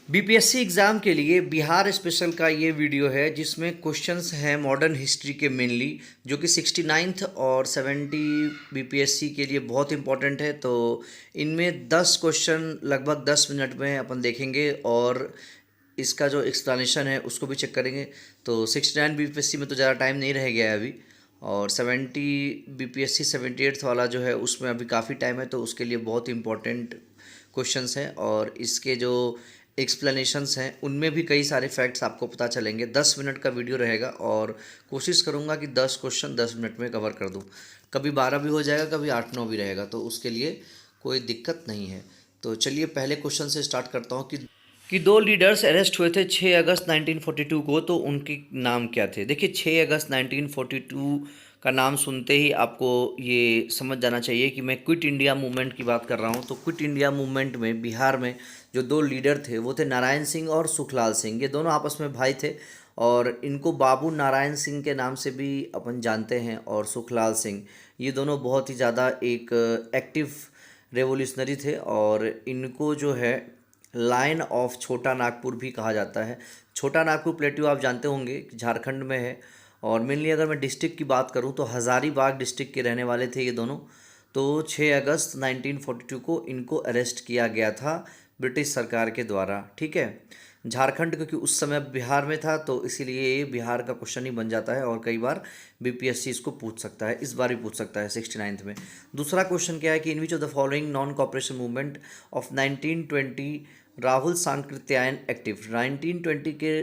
BPSC exam के लिए Bihar special का ये वीडियो है जिसमें क्वेश्चंस हैं मॉडर्न हिस्ट्री के मेनली, जो कि 69th और 70 बीपीएससी के लिए बहुत इंपॉर्टेंट है। तो इनमें 10 क्वेश्चन लगभग 10 मिनट में अपन देखेंगे और इसका जो एक्सप्लेनेशन है उसको भी चेक करेंगे। तो 69 बीपीएससी में तो ज़्यादा टाइम नहीं रह गया है अभी, और 70 बीपीएससी 78th वाला जो है उसमें अभी काफ़ी टाइम है, तो उसके लिए बहुत इंपॉर्टेंट क्वेश्चंस हैं और इसके जो एक्सप्लेनेशंस हैं उनमें भी कई सारे फैक्ट्स आपको पता चलेंगे। 10 मिनट का वीडियो रहेगा और कोशिश करूँगा कि 10 क्वेश्चन 10 मिनट में कवर कर दूँ। कभी 12 भी हो जाएगा, कभी 8-9 भी रहेगा, तो उसके लिए कोई दिक्कत नहीं है। तो चलिए पहले क्वेश्चन से स्टार्ट करता हूँ कि दो लीडर्स अरेस्ट हुए थे 6 अगस्त 1942 को, तो उनके नाम क्या थे। देखिए 6 अगस्त 1942 का नाम सुनते ही आपको ये समझ जाना चाहिए कि मैं क्विट इंडिया मूवमेंट की बात कर रहा हूँ। तो क्विट इंडिया मूवमेंट में बिहार में जो दो लीडर थे वो थे नारायण सिंह और सुखलाल सिंह। ये दोनों आपस में भाई थे और इनको बाबू नारायण सिंह के नाम से भी अपन जानते हैं, और सुखलाल सिंह, ये दोनों बहुत ही ज़्यादा एक एक्टिव रेवोल्यूशनरी थे और इनको जो है लायन ऑफ छोटा नागपुर भी कहा जाता है। छोटा नागपुर प्लेट्यू आप जानते होंगे झारखंड में है, और मेनली अगर मैं डिस्ट्रिक्ट की बात करूं तो हज़ारीबाग डिस्ट्रिक्ट के रहने वाले थे ये दोनों। तो 6 अगस्त 1942 को इनको अरेस्ट किया गया था ब्रिटिश सरकार के द्वारा, ठीक है। झारखंड क्योंकि उस समय बिहार में था तो इसीलिए ये बिहार का क्वेश्चन ही बन जाता है, और कई बार बीपीएससी इसको पूछ सकता है, इस बार भी पूछ सकता है 69th में। दूसरा क्वेश्चन क्या है कि in which of the following non cooperation movement of 1920 Rahul Sankrityayan active. 1920 के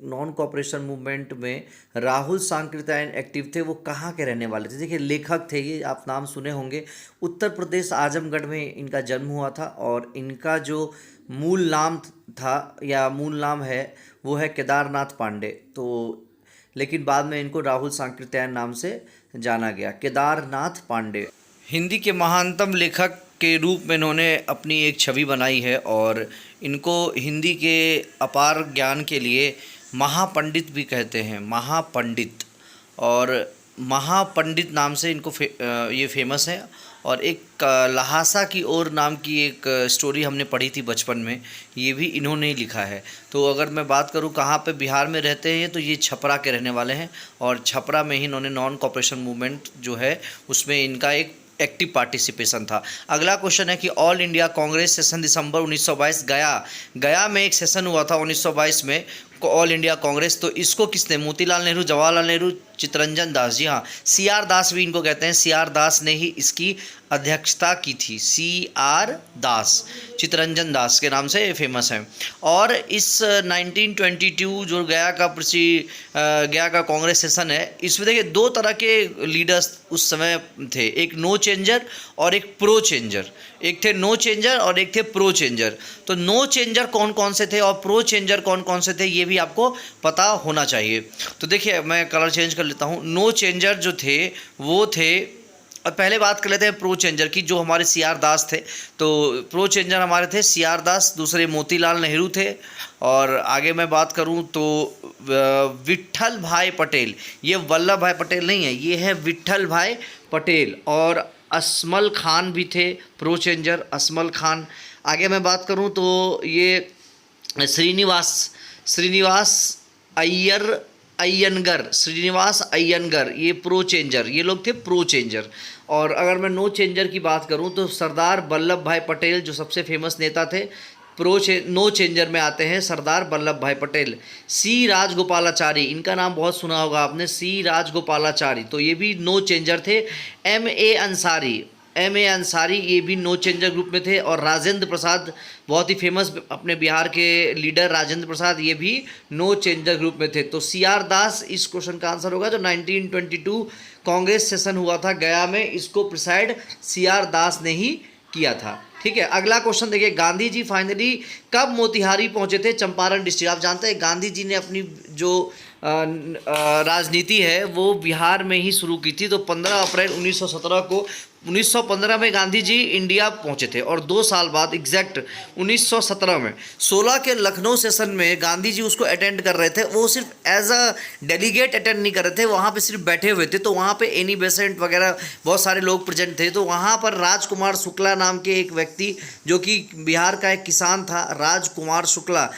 नॉन कॉपरेशन मूवमेंट में राहुल सांकृत्यायन एक्टिव थे, वो कहाँ के रहने वाले थे। देखिए लेखक थे ये, आप नाम सुने होंगे। उत्तर प्रदेश आजमगढ़ में इनका जन्म हुआ था और इनका जो मूल नाम था या मूल नाम है वो है केदारनाथ पांडे। तो लेकिन बाद में इनको राहुल सांकृत्यायन नाम से जाना गया, केदारनाथ पांडे। हिंदी के महानतम लेखक के रूप में इन्होंने अपनी एक छवि बनाई है और इनको हिंदी के अपार ज्ञान के लिए महापंडित भी कहते हैं, महापंडित। और महापंडित नाम से इनको ये फेमस है। और एक लहासा की ओर नाम की एक स्टोरी हमने पढ़ी थी बचपन में, ये भी इन्होंने ही लिखा है। तो अगर मैं बात करूँ कहाँ पे बिहार में रहते हैं, तो ये छपरा के रहने वाले हैं और छपरा में ही इन्होंने नॉन कॉपरेशन मूवमेंट जो है उसमें इनका एक एक्टिव पार्टिसिपेशन था। अगला क्वेश्चन है कि ऑल इंडिया कांग्रेस सेशन दिसंबर 1922 गया में एक सेशन हुआ था 1922 में, ऑल इंडिया कांग्रेस। तो इसको किसने, मोतीलाल नेहरू, जवाहरलाल नेहरू, चित्तरंजन दास। जी हाँ, सी आर दास भी इनको कहते हैं, सी आर दास ने ही इसकी अध्यक्षता की थी। सी आर दास, चित्तरंजन दास के नाम से फेमस है। और इस 1922 जो गया का कांग्रेस सेशन है, इसमें देखिए दो तरह के लीडर्स उस समय थे, एक नो चेंजर और एक प्रो चेंजर। एक थे नो चेंजर और एक थे प्रो चेंजर। तो नो चेंजर कौन कौन से थे और प्रो चेंजर कौन कौन से थे ये भी आपको पता होना चाहिए। तो देखिए मैं कलर चेंज कर लेता हूँ। नो चेंजर जो थे वो थे, और पहले बात कर लेते हैं प्रो चेंजर की, जो हमारे सी आर दास थे। तो प्रो चेंजर हमारे थे सी आर दास, दूसरे मोतीलाल नेहरू थे। और आगे मैं बात करूं तो विट्ठल भाई पटेल, ये वल्लभ भाई पटेल नहीं है, ये है विट्ठल भाई पटेल। और असमल खान भी थे प्रो चेंजर, असमल खान। आगे मैं बात करूं तो ये श्रीनिवास अय्यनगर, ये प्रो चेंजर, ये लोग थे प्रो चेंजर। और अगर मैं नो चेंजर की बात करूं तो सरदार वल्लभ भाई पटेल जो सबसे फेमस नेता थे, नो चेंजर में आते हैं सरदार वल्लभ भाई पटेल। सी राजगोपालाचारी, इनका नाम बहुत सुना होगा आपने, सी राजगोपालाचारी, तो ये भी नो चेंजर थे। एम ए अंसारी ये भी नो चेंजर ग्रुप में थे। और राजेंद्र प्रसाद, बहुत ही फेमस अपने बिहार के लीडर राजेंद्र प्रसाद, ये भी नो चेंजर ग्रुप में थे। तो सी आर दास इस क्वेश्चन का आंसर होगा। जो 1922 कांग्रेस सेशन हुआ था गया में, इसको प्रिसाइड सी आर दास ने ही किया था, ठीक है। अगला क्वेश्चन देखिए, गांधी जी फाइनली कब मोतिहारी पहुंचे थे, चंपारण डिस्ट्रिक्ट। आप जानते हैं गांधी जी ने अपनी जो राजनीति है वो बिहार में ही शुरू की थी। तो 15 अप्रैल 1915 में गांधी जी इंडिया पहुंचे थे, और 2 साल बाद एग्जैक्ट 1917 में 16 के लखनऊ सेशन में गांधी जी उसको अटेंड कर रहे थे। वो सिर्फ एज अ डेलीगेट अटेंड नहीं कर रहे थे, वहाँ पे सिर्फ बैठे हुए थे। तो वहाँ पे एनी बेसेंट वगैरह बहुत सारे लोग प्रेजेंट थे। तो वहाँ पर राजकुमार शुक्ला नाम के एक व्यक्ति, जो कि बिहार का एक किसान था, राजकुमार शुक्ला,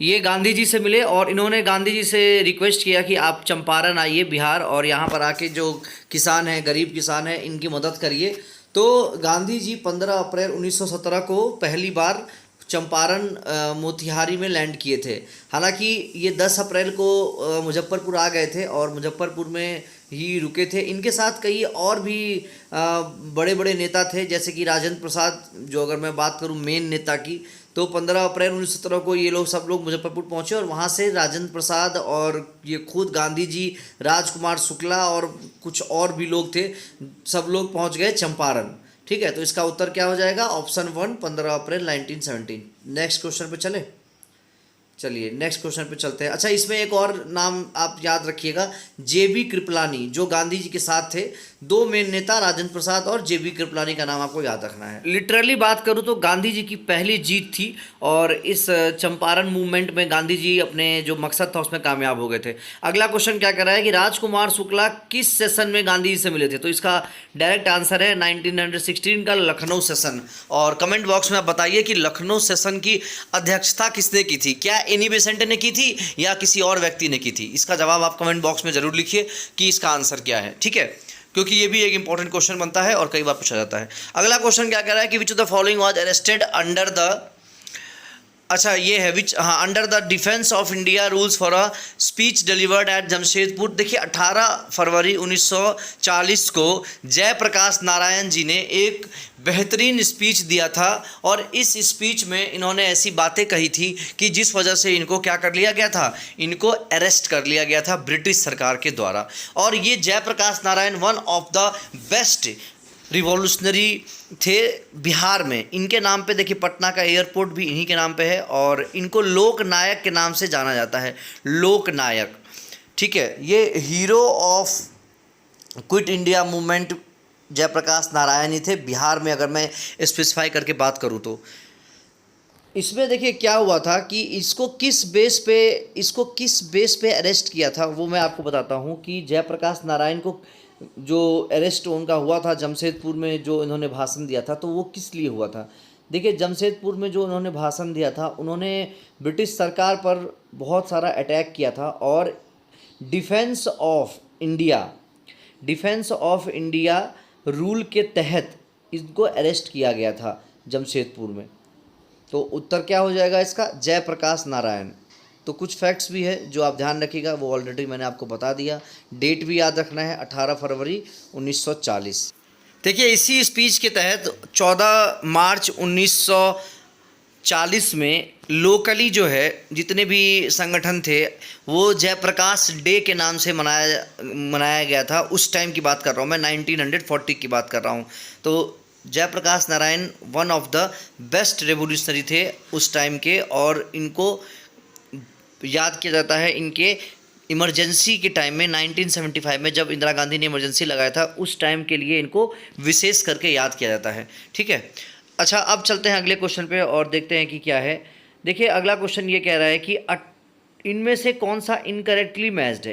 ये गांधी जी से मिले और इन्होंने गांधी जी से रिक्वेस्ट किया कि आप चंपारण आइए बिहार और यहाँ पर आके जो किसान हैं, गरीब किसान हैं, इनकी मदद करिए। तो गांधी जी 15 अप्रैल 1917 को पहली बार चंपारण मोतिहारी में लैंड किए थे। हालांकि ये 10 अप्रैल को मुजफ्फरपुर आ गए थे और मुजफ्फरपुर में ही रुके थे। इनके साथ कई और भी बड़े बड़े नेता थे, जैसे कि राजेंद्र प्रसाद, जो अगर मैं बात करूं मेन नेता की, तो 15 अप्रैल 1917 को ये लोग सब लोग मुजफ्फरपुर पहुंचे और वहां से राजेंद्र प्रसाद और ये खुद गांधी जी, राजकुमार शुक्ला और कुछ और भी लोग थे, सब लोग पहुंच गए चंपारण। ठीक है, तो इसका उत्तर क्या हो जाएगा? ऑप्शन 1, 15 अप्रैल 1917। नेक्स्ट क्वेश्चन पे चले। चलिए नेक्स्ट क्वेश्चन पे चलते हैं। अच्छा, इसमें एक और नाम आप याद रखिएगा, जेबी कृपलानी, जो गांधी जी के साथ थे। दो मेन नेता, राजेंद्र प्रसाद और जेबी कृपलानी का नाम आपको याद रखना है। लिटरली बात करूं तो गांधी जी की पहली जीत थी और इस चंपारण मूवमेंट में गांधी जी अपने जो मकसद था उसमें कामयाब हो गए थे। अगला क्वेश्चन क्या कर रहा है कि राजकुमार शुक्ला किस सेशन में गांधी जी से मिले थे? तो इसका डायरेक्ट आंसर है 1916 का लखनऊ सेशन। और कमेंट बॉक्स में आप बताइए कि लखनऊ सेशन की अध्यक्षता किसने की थी? क्या एनी बेसेंट ने की थी या किसी और व्यक्ति ने की थी? इसका जवाब आप कमेंट बॉक्स में जरूर लिखिए कि इसका आंसर क्या है। ठीक है, क्योंकि ये भी एक इंपॉर्टेंट क्वेश्चन बनता है और कई बार पूछा जाता है। अगला क्वेश्चन क्या कह रहा है कि विच of the following was arrested under the, अच्छा ये है विच, हाँ, under the defence of India rules for a speech delivered eight Jamshedpur. देखिए 18 फरवरी 1940 को जयप्रकाश नारायण जी ने एक बेहतरीन स्पीच दिया था और इस स्पीच में इन्होंने ऐसी बातें कही थी कि जिस वजह से इनको क्या कर लिया गया था, इनको अरेस्ट कर लिया गया था ब्रिटिश सरकार के द्वारा। और ये Jayaprakash Narayan one of the best revolutionary थे बिहार में। इनके नाम पे देखिए पटना का एयरपोर्ट भी इन्हीं के नाम पे है और इनको लोकनायक के नाम से जाना जाता है, लोकनायक। ठीक है, ये hero of Quit India movement Jayaprakash Narayan ही थे बिहार में, अगर मैं स्पेसिफाई करके बात करूँ तो। इसमें देखिए क्या हुआ था कि इसको किस बेस पे अरेस्ट किया था वो मैं आपको बताता हूँ। कि जयप्रकाश नारायण को जो अरेस्ट उनका हुआ था जमशेदपुर में, जो इन्होंने भाषण दिया था, तो वो किस लिए हुआ था? देखिए जमशेदपुर में जो उन्होंने भाषण दिया था, उन्होंने ब्रिटिश सरकार पर बहुत सारा अटैक किया था और डिफेंस ऑफ इंडिया रूल के तहत इनको अरेस्ट किया गया था जमशेदपुर में। तो उत्तर क्या हो जाएगा इसका? जयप्रकाश नारायण। तो कुछ फैक्ट्स भी है जो आप ध्यान रखिएगा, वो ऑलरेडी मैंने आपको बता दिया। डेट भी याद रखना है, 18 फरवरी 1940। देखिए इसी स्पीच के तहत 14 मार्च 1940 में लोकली जो है जितने भी संगठन थे वो जयप्रकाश डे के नाम से मनाया गया था। उस टाइम की बात कर रहा हूँ मैं, 1940 की बात कर रहा हूँ। तो Jayaprakash Narayan one of the best revolutionary थे उस टाइम के और इनको याद किया जाता है इनके इमरजेंसी के टाइम में 1975 में जब इंदिरा गांधी ने इमरजेंसी लगाया था, उस टाइम के लिए इनको विशेष करके याद किया जाता है। ठीक है, अच्छा अब चलते हैं अगले क्वेश्चन पे और देखते हैं कि क्या है। देखिए अगला क्वेश्चन ये कह रहा है कि इनमें से कौन सा इनकरेक्टली मैच्ड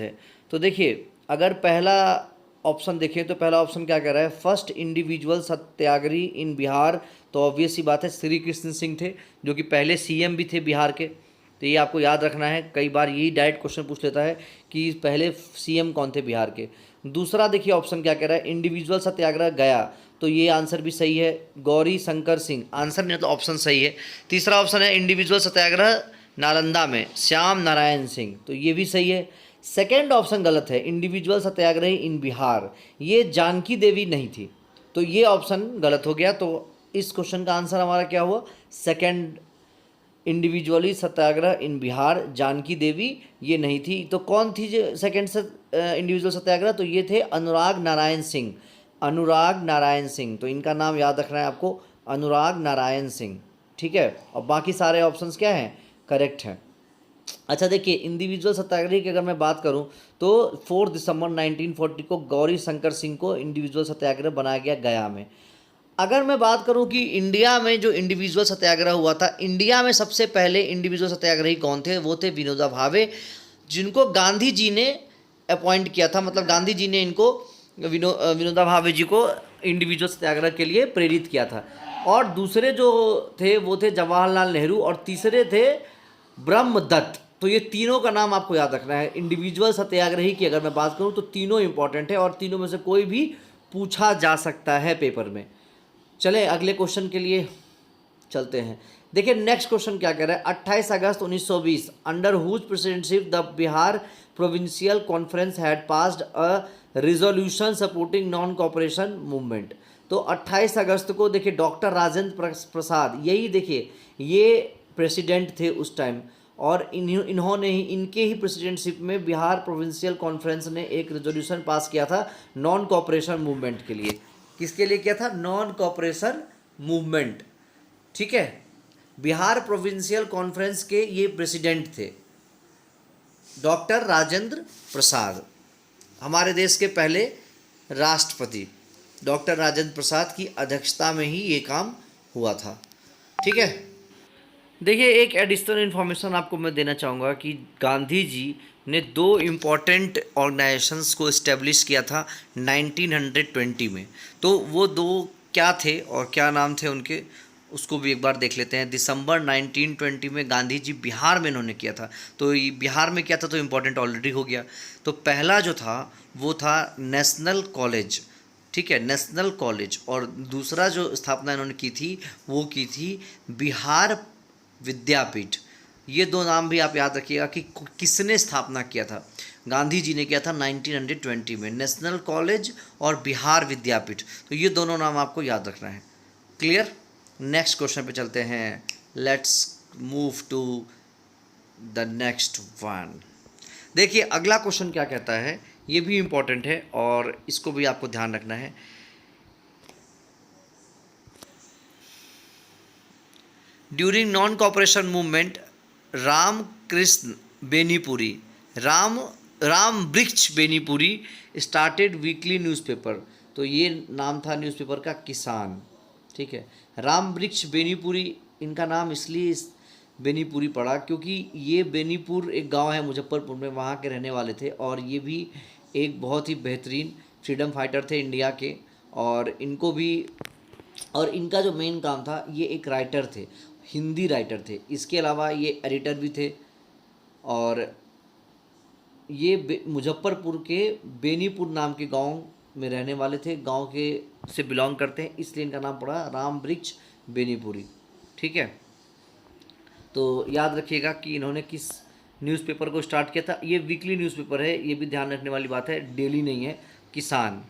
है। तो देखिए अगर पहला ऑप्शन देखें तो पहला ऑप्शन क्या कह रहा है? फर्स्ट इंडिविजुअल सत्याग्रही इन बिहार। तो ऑब्वियस सी बात है श्री कृष्ण सिंह थे, जो कि पहले सीएम भी थे बिहार के। तो ये आपको याद रखना है, कई बार यही डायरेक्ट क्वेश्चन पूछ लेता है कि पहले सीएम कौन थे बिहार के। दूसरा देखिए ऑप्शन क्या कह रहा है? इंडिविजुअल सत्याग्रह गया, तो ये आंसर भी सही है, गौरी शंकर सिंह। आंसर नहीं तो ऑप्शन सही है। तीसरा ऑप्शन है इंडिविजुअल सत्याग्रह नालंदा में, श्याम नारायण सिंह, तो ये भी सही है। सेकेंड ऑप्शन गलत है, इंडिविजुअल सत्याग्रही इन बिहार, ये जानकी देवी नहीं थी, तो ये ऑप्शन गलत हो गया। तो इस क्वेश्चन का आंसर हमारा क्या हुआ? सेकेंड, इंडिविजुअली सत्याग्रह इन बिहार, जानकी देवी ये नहीं थी। तो कौन थी जो सेकेंड इंडिविजुअल सत्याग्रह? तो ये थे अनुराग नारायण सिंह। तो इनका नाम याद रखना है आपको, अनुराग नारायण सिंह। ठीक है, और बाकी सारे ऑप्शंस क्या हैं? करेक्ट हैं। अच्छा देखिए इंडिविजुअल सत्याग्रही की अगर मैं बात करूं तो 4 दिसंबर 1940 को गौरी शंकर सिंह को इंडिविजुअल सत्याग्रह बनाया गया गया में। अगर मैं बात करूं कि इंडिया में जो इंडिविजुअल सत्याग्रह हुआ था, इंडिया में सबसे पहले इंडिविजुअल सत्याग्रही कौन थे? वो थे विनोबा भावे, जिनको गांधी जी ने अपॉइंट किया था। मतलब गांधी जी ने इनको विनोबा भावे जी को इंडिविजुअल सत्याग्रह के लिए प्रेरित किया था। और दूसरे जो थे वो थे जवाहरलाल नेहरू और तीसरे थे ब्रह्मदत्त। तो ये तीनों का नाम आपको याद रखना है। इंडिविजुअल सत्याग्रही की अगर मैं बात करूं तो तीनों इंपॉर्टेंट है और तीनों में से कोई भी पूछा जा सकता है पेपर में। चले अगले क्वेश्चन के लिए चलते हैं। देखिए नेक्स्ट क्वेश्चन क्या कह रहा है। 28 August 1920 under whose presidentship the Bihar provincial conference had passed a resolution supporting non cooperation movement. तो 28 अगस्त को देखिए डॉक्टर राजेंद्र प्रसाद, यही देखिए ये प्रेसिडेंट थे उस टाइम, और इन्होंने ही, इनके ही प्रेसिडेंटशिप में बिहार प्रोविंशियल कॉन्फ्रेंस ने एक रेजोल्यूशन पास किया था नॉन कॉपरेशन मूवमेंट के लिए। किसके लिए किया था? Non cooperation movement. ठीक है, बिहार प्रोविंशियल कॉन्फ्रेंस के ये प्रेसिडेंट थे डॉक्टर राजेंद्र प्रसाद, हमारे देश के पहले राष्ट्रपति डॉक्टर राजेंद्र प्रसाद की अध्यक्षता में ही ये काम हुआ था। ठीक है, देखिए एक एडिशनल इन्फॉर्मेशन आपको मैं देना चाहूँगा कि गांधी जी ने दो इम्पॉर्टेंट ऑर्गेनाइजेशंस को इस्टेब्लिश किया था 1920 में। तो वो दो क्या थे और क्या नाम थे उनके, उसको भी एक बार देख लेते हैं। दिसंबर 1920 में गांधी जी बिहार में इन्होंने किया था। तो ये बिहार में किया था तो इम्पॉर्टेंट ऑलरेडी हो गया। तो पहला जो था वो था नेशनल कॉलेज, ठीक है, नेशनल कॉलेज, और दूसरा जो स्थापना इन्होंने की थी वो की थी बिहार विद्यापीठ। ये दो नाम भी आप याद रखिएगा कि किसने स्थापना किया था। गांधी जी ने किया था 1920 में, नेशनल कॉलेज और बिहार विद्यापीठ। तो ये दोनों नाम आपको याद रखना है। क्लियर? नेक्स्ट क्वेश्चन पे चलते हैं। Let's move to the next one. देखिए अगला क्वेश्चन क्या कहता है, ये भी इम्पोर्टेंट है और इसको भी आपको ध्यान रखना है। During non cooperation movement Ram वृक्ष बेनीपुरी स्टार्टेड वीकली न्यूज़पेपर। तो ये नाम था न्यूज़पेपर का किसान। ठीक है, राम वृक्ष बेनीपुरी, इनका नाम इसलिए बेनीपुरी पड़ा क्योंकि ये बेनीपुर एक गांव है मुजफ्फरपुर में, वहाँ के रहने वाले थे और ये भी एक बहुत ही बेहतरीन फ्रीडम फाइटर थे इंडिया के। और इनको भी, और इनका जो मेन काम था, ये एक राइटर थे, हिंदी राइटर थे। इसके अलावा ये एडिटर भी थे और ये मुजफ्फरपुर के बेनीपुर नाम के गांव में रहने वाले थे, गांव के से बिलोंग करते हैं, इसलिए इनका नाम पड़ा राम वृक्ष बेनीपुरी। ठीक है, तो याद रखिएगा कि इन्होंने किस न्यूज़पेपर को स्टार्ट किया था। ये वीकली न्यूज़पेपर है, ये भी ध्यान रखने वाली बात है, डेली नहीं है, किसान।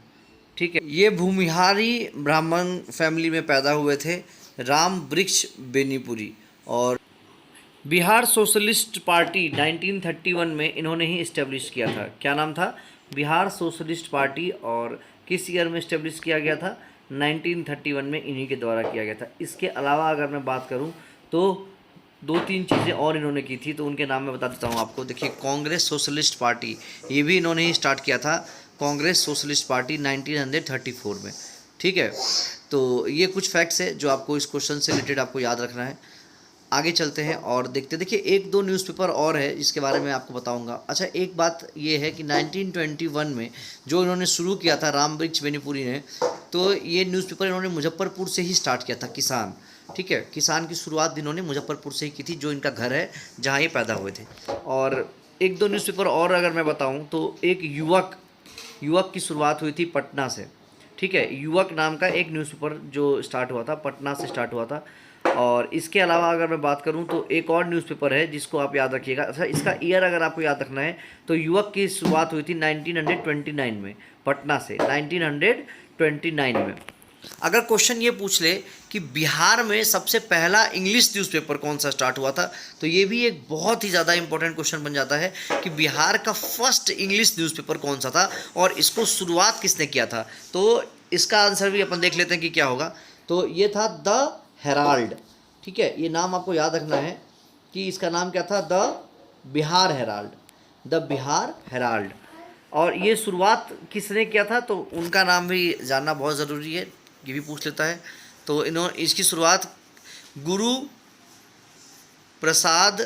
ठीक है, ये भूमिहारी ब्राह्मण फैमिली में पैदा हुए थे राम वृक्ष बेनीपुरी। और बिहार सोशलिस्ट पार्टी 1931 में इन्होंने ही इस्टेब्लिश किया था। क्या नाम था? Bihar socialist party. और किस ईयर में इस्टेब्लिश किया गया था? 1931 में इन्हीं के द्वारा किया गया था। इसके अलावा अगर मैं बात करूं तो दो तीन चीज़ें और इन्होंने की थी, तो उनके नाम मैं बता देता हूं आपको। देखिए कांग्रेस सोशलिस्ट पार्टी, ये भी इन्होंने ही स्टार्ट किया था, कांग्रेस सोशलिस्ट पार्टी 1934 में। ठीक है, तो ये कुछ फैक्ट्स है जो आपको इस क्वेश्चन से रिलेटेड आपको याद रखना है। आगे चलते हैं और देखते हैं। देखिए एक दो न्यूज़पेपर और है जिसके बारे में आपको बताऊंगा। अच्छा, एक बात ये है कि 1921 में जो इन्होंने शुरू किया था राम वृक्ष बेनीपुरी ने, तो ये न्यूज़पेपर इन्होंने मुजफ्फरपुर से ही स्टार्ट किया था, किसान। ठीक है, किसान की शुरुआत इन्होंने मुजफ्फरपुर से ही की थी, जो इनका घर है जहाँ ये पैदा हुए थे। और एक दो न्यूज़पेपर और अगर मैं बताऊँ तो एक युवक की शुरुआत हुई थी पटना से। ठीक है, युवक नाम का एक न्यूज़पेपर जो स्टार्ट हुआ था, पटना से स्टार्ट हुआ था। और इसके अलावा अगर मैं बात करूं तो एक और न्यूज़पेपर है जिसको आप याद रखिएगा। अच्छा, इसका ईयर अगर आपको याद रखना है तो युवक की शुरुआत हुई थी 1929 में, पटना से 1929 में। अगर क्वेश्चन ये पूछ ले कि बिहार में सबसे पहला इंग्लिश न्यूज़पेपर कौन सा स्टार्ट हुआ था, तो ये भी एक बहुत ही ज़्यादा इंपॉर्टेंट क्वेश्चन बन जाता है कि बिहार का फर्स्ट इंग्लिश न्यूज़पेपर कौन सा था और इसको शुरुआत किसने किया था। तो इसका आंसर भी अपन देख लेते हैं कि क्या होगा। तो ये था द हेराल्ड। ठीक है, ये नाम आपको याद रखना है कि इसका नाम क्या था, the Bihar Herald, the Bihar Herald. और ये शुरुआत किसने किया था तो उनका नाम भी जानना बहुत ज़रूरी है, ये भी पूछ लेता है। तो इसकी शुरुआत गुरु प्रसाद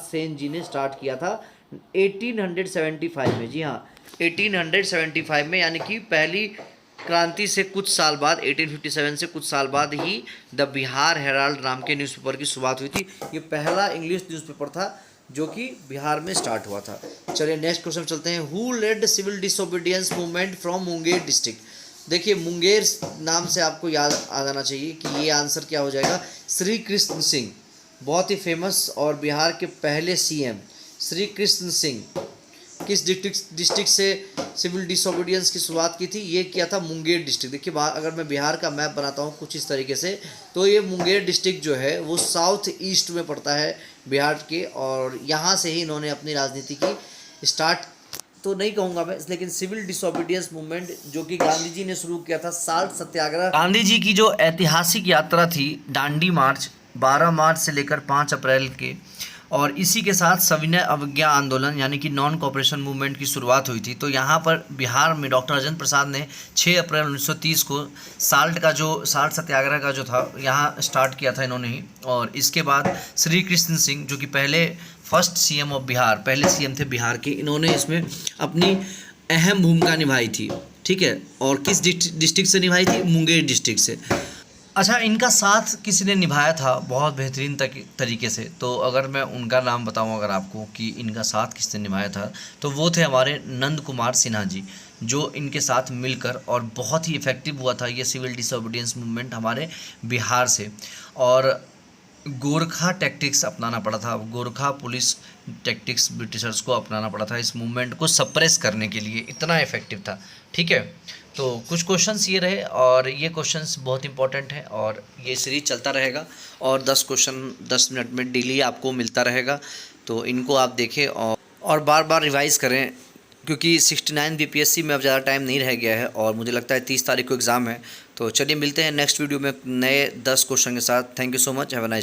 सेन जी ने स्टार्ट किया था 1875 में। जी हाँ, 1875 में, यानी कि पहली क्रांति से कुछ साल बाद 1857 से कुछ साल बाद ही द बिहार हेराल्ड नाम के न्यूज़पेपर की शुरुआत हुई थी। ये पहला इंग्लिश न्यूज़पेपर था जो कि बिहार में स्टार्ट हुआ था। चलिए नेक्स्ट क्वेश्चन चलते हैं। Who led civil disobedience movement from Munger district. देखिए मुंगेर नाम से आपको याद आ जाना चाहिए कि ये आंसर क्या हो जाएगा, श्री कृष्ण सिंह, बहुत ही फेमस और बिहार के पहले सीएम श्री कृष्ण सिंह किस डिस्ट्रिक्ट से सिविल डिसोबीडियंस की शुरुआत की थी, ये किया था मुंगेर डिस्ट्रिक्ट। देखिए अगर मैं बिहार का मैप बनाता हूँ कुछ इस तरीके से, तो ये मुंगेर डिस्ट्रिक्ट जो है वो साउथ ईस्ट में पड़ता है बिहार के, और यहाँ से ही इन्होंने अपनी राजनीति की स्टार्ट तो नहीं कहूँगा मैं, लेकिन सिविल डिसोबीडियंस मूवमेंट जो कि गांधी जी ने शुरू किया था, साल्ट सत्याग्रह। गांधी जी की जो ऐतिहासिक यात्रा थी दांडी मार्च 12 मार्च से लेकर 5 अप्रैल के, और इसी के साथ सविनय अवज्ञा आंदोलन यानी कि नॉन कॉपरेशन मूवमेंट की शुरुआत हुई थी। तो यहाँ पर बिहार में डॉक्टर राजेंद्र प्रसाद ने 6 अप्रैल 1930 को साल्ट सत्याग्रह का जो था यहाँ स्टार्ट किया था इन्होंने ही। और इसके बाद श्री कृष्ण सिंह जो कि पहले फर्स्ट सीएम ऑफ बिहार, पहले सीएम थे बिहार के, इन्होंने इसमें अपनी अहम भूमिका निभाई थी। ठीक है, और किस डिस्ट्रिक्ट से निभाई थी, मुंगेर डिस्ट्रिक्ट से। अच्छा, इनका साथ किसी ने निभाया था बहुत बेहतरीन तरीके से, तो अगर मैं उनका नाम बताऊं अगर आपको कि इनका साथ किसने निभाया था, तो वो थे हमारे नंद कुमार सिन्हा जी, जो इनके साथ मिलकर, और बहुत ही इफ़ेक्टिव हुआ था ये सिविल डिसोबीडियंस मूवमेंट हमारे बिहार से। और गोरखा टैक्टिक्स अपनाना पड़ा था, गोरखा पुलिस टैक्टिक्स ब्रिटिशर्स को अपनाना पड़ा था इस मूवमेंट को सप्रेस करने के लिए, इतना इफ़ेक्टिव था। ठीक है, तो कुछ क्वेश्चंस ये रहे, और ये क्वेश्चंस बहुत इंपॉर्टेंट हैं, और ये सीरीज चलता रहेगा, और 10 क्वेश्चन 10 मिनट में डेली आपको मिलता रहेगा। तो इनको आप देखें और बार बार रिवाइज़ करें, क्योंकि 69 बीपीएससी में अब ज़्यादा टाइम नहीं रह गया है, और मुझे लगता है 30 तारीख को एग्ज़ाम है। तो चलिए मिलते हैं नेक्स्ट वीडियो में नए 10 क्वेश्चन के साथ। Thank you so much, have a nice.